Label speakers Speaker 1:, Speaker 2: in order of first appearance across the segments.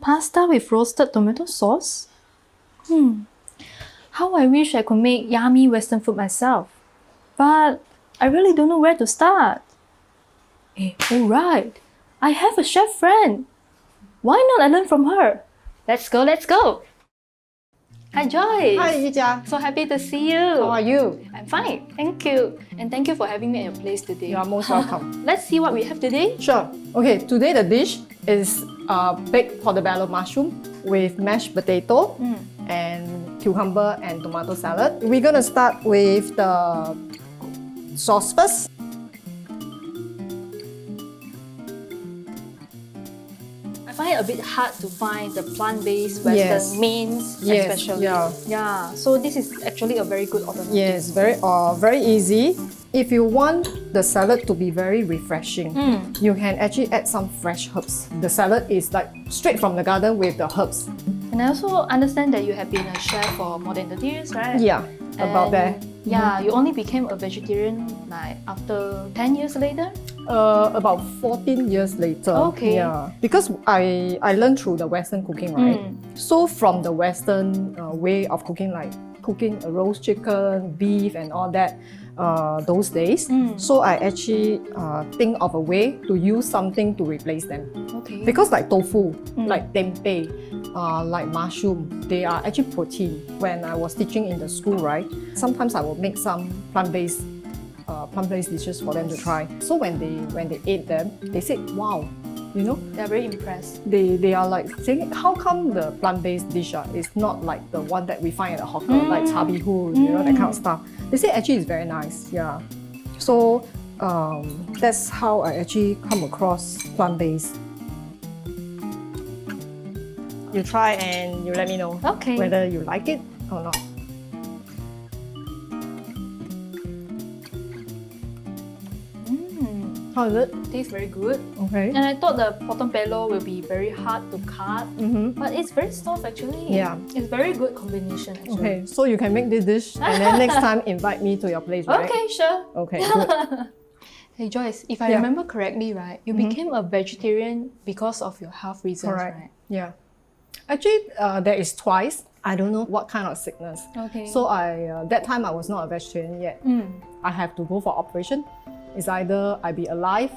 Speaker 1: Pasta with roasted tomato sauce? How I wish I could make yummy Western food myself. But I really don't know where to start. Alright, I have a chef friend. Why not I learn from her? Let's go. Hi Joyce.
Speaker 2: Hi, Yijia.
Speaker 1: So happy to see you.
Speaker 2: How are you?
Speaker 1: I'm fine, thank you. And thank you for having me at your place today.
Speaker 2: You are most welcome.
Speaker 1: Let's see what we have today.
Speaker 2: Sure. Okay, today the dish is baked portobello mushroom with mashed potato and cucumber and tomato salad. We're gonna start with the sauce first.
Speaker 1: I find it a bit hard to find the plant-based Western mains, especially. Yeah. So this is actually a very good alternative.
Speaker 2: Yes, very easy. If you want the salad to be very refreshing, you can actually add some fresh herbs. The salad is like straight from the garden with the herbs.
Speaker 1: And I also understand that you have been a chef for more than 30 years, right?
Speaker 2: Yeah, about that.
Speaker 1: Yeah, you only became a vegetarian like after 10 years later?
Speaker 2: About 14 years later.
Speaker 1: Okay.
Speaker 2: Yeah, because I learned through the Western cooking, right? So from the Western way of cooking, like cooking a roast chicken, beef, and all that, those days. So I actually think of a way to use something to replace them.
Speaker 1: Okay.
Speaker 2: Because like tofu, like tempeh, like mushroom, they are actually protein. When I was teaching in the school, right, sometimes I will make some plant-based dishes for them to try. So when they ate them, they said, "Wow, you know."
Speaker 1: They're very impressed.
Speaker 2: They are like saying, "How come the plant-based dish is not like the one that we find at the hawker, like chabi hu, you know, that kind of stuff?" They say actually it's very nice. Yeah. So that's how I actually come across plant-based. You try and you let me know whether you like it or not. How is it?
Speaker 1: Tastes very good.
Speaker 2: Okay.
Speaker 1: And I thought the portobello will be very hard to cut, but it's very soft actually.
Speaker 2: Yeah.
Speaker 1: It's very good combination actually.
Speaker 2: Okay, so you can make this dish and then next time invite me to your place, right?
Speaker 1: Okay, sure.
Speaker 2: Okay, good.
Speaker 1: Hey Joyce, if I remember correctly, right, you became a vegetarian because of your health reasons,
Speaker 2: Correct.
Speaker 1: right?
Speaker 2: Yeah. Actually, there is twice. I don't know what kind of sickness.
Speaker 1: Okay.
Speaker 2: So that time I was not a vegetarian yet. I have to go for operation. It's either I be alive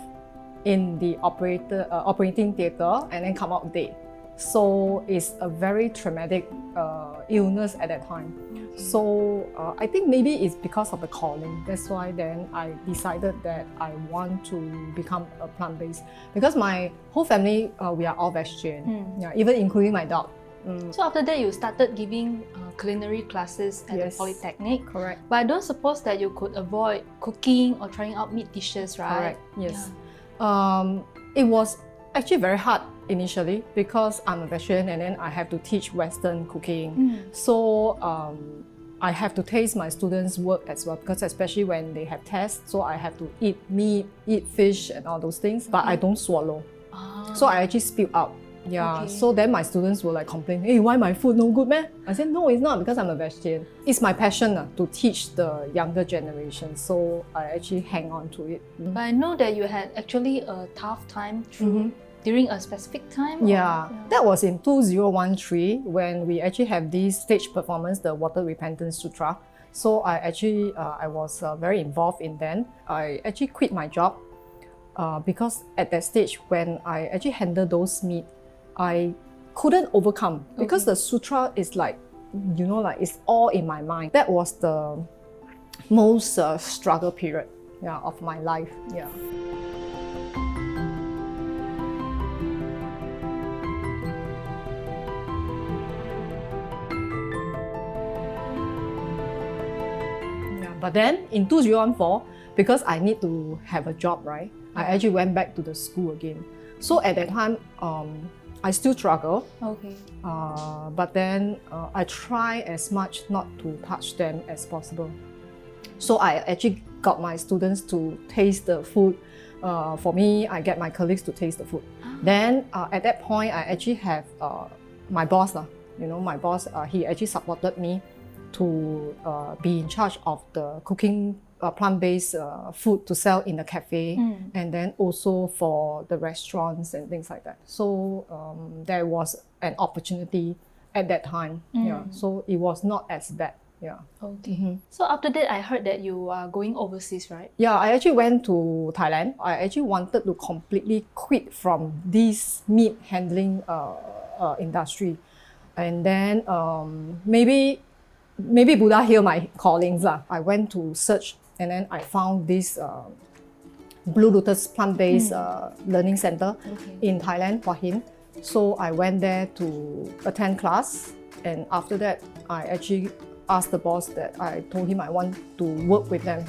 Speaker 2: in the operating theatre and then come out dead. So it's a very traumatic illness at that time. So I think maybe it's because of the calling. That's why then I decided that I want to become a plant-based. Because my whole family, we are all vegetarian. Yeah, even including my dog.
Speaker 1: So after that, you started giving culinary classes at the Polytechnic.
Speaker 2: Correct.
Speaker 1: But I don't suppose that you could avoid cooking or trying out meat dishes, right?
Speaker 2: Correct. Yes. Yeah. It was actually very hard initially because I'm a vegetarian and then I have to teach Western cooking. So I have to taste my students' work as well because especially when they have tests, so I have to eat meat, eat fish and all those things, but I don't swallow. So I actually spill out. Yeah, so then my students will like complain, "Hey, why my food no good, man?" I said, "No, it's not because I'm a vegetarian. It's my passion to teach the younger generation. So I actually hang on to it."
Speaker 1: But I know that you had actually a tough time during a specific time.
Speaker 2: Yeah, that was in 2013 when we actually have this stage performance, the Water Repentance Sutra. So I actually I was very involved in that. I actually quit my job because at that stage when I actually handled those meat, I couldn't overcome because the sutra is like, you know, like it's all in my mind. That was the most struggle period of my life. Yeah. But then in 2014, because I need to have a job, right? I actually went back to the school again. So at that time, I still struggle.
Speaker 1: Okay.
Speaker 2: But then I try as much not to touch them as possible. So I actually got my students to taste the food. For me, I get my colleagues to taste the food. Then at that point, I actually have my boss. You know, my boss, he actually supported me to be in charge of the cooking plant-based food to sell in the cafe, and then also for the restaurants and things like that. So there was an opportunity at that time. Yeah, so it was not as bad. Yeah.
Speaker 1: Okay. So after that, I heard that you are going overseas, right?
Speaker 2: Yeah, I actually went to Thailand. I actually wanted to completely quit from this meat handling industry, and then maybe Buddha hear my callings lah. I went to search, and then I found this Blue Lotus plant-based learning center in Thailand for him. So I went there to attend class, and after that, I actually asked the boss that I told him I want to work with them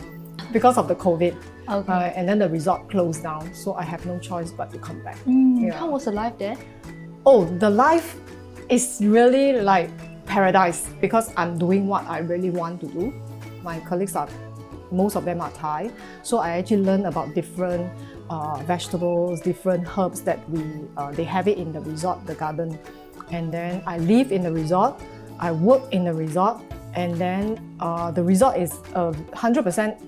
Speaker 2: because of the COVID.
Speaker 1: Okay.
Speaker 2: And then the resort closed down, so I have no choice but to come back.
Speaker 1: How was the life there?
Speaker 2: Oh, the life is really like paradise because I'm doing what I really want to do. My colleagues most of them are Thai, so I actually learn about different vegetables, different herbs that they have it in the resort, the garden. And then I live in the resort, I work in the resort, and then the resort is 100%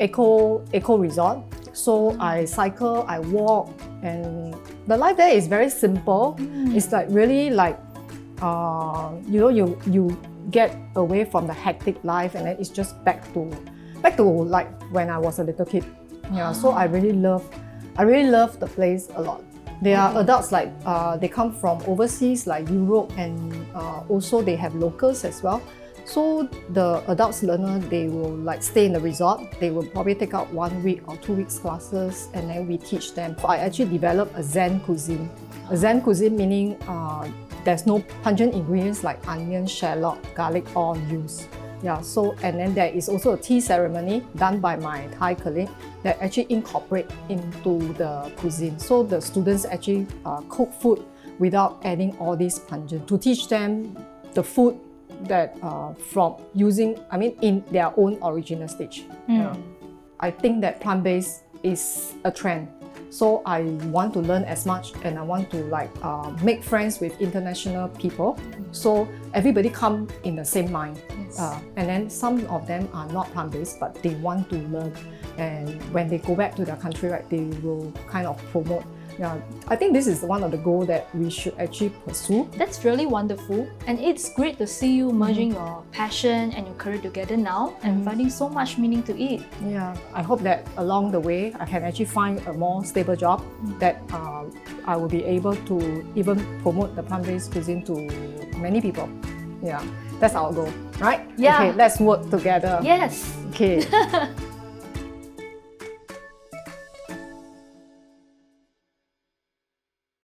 Speaker 2: eco resort. So I cycle, I walk, and the life there is very simple. It's like really like you get away from the hectic life, and then it's just back to like when I was a little kid. Yeah, so I really love the place a lot. There are adults like they come from overseas like Europe, and also they have locals as well. So the adults learner, they will like stay in the resort. They will probably take out 1 week or 2 weeks classes, and then we teach them. I actually developed a Zen cuisine. A Zen cuisine meaning there's no pungent ingredients like onion, shallot, garlic all used. Yeah, so and then there is also a tea ceremony done by my Thai colleague that actually incorporate into the cuisine. So the students actually cook food without adding all these pungent to teach them the food that from using, in their own original stage. Yeah. I think that plant-based is a trend. So I want to learn as much, and I want to make friends with international people. So everybody come in the same mind. And then some of them are not plant-based, but they want to learn. And when they go back to their country, right, they will kind of promote. Yeah, I think this is one of the goals that we should actually pursue.
Speaker 1: That's really wonderful, and it's great to see you merging your passion and your career together now and finding so much meaning to it.
Speaker 2: Yeah, I hope that along the way I can actually find a more stable job that I will be able to even promote the plant-based cuisine to many people. Yeah, that's our goal, right?
Speaker 1: Yeah.
Speaker 2: Okay, let's work together.
Speaker 1: Yes.
Speaker 2: Okay.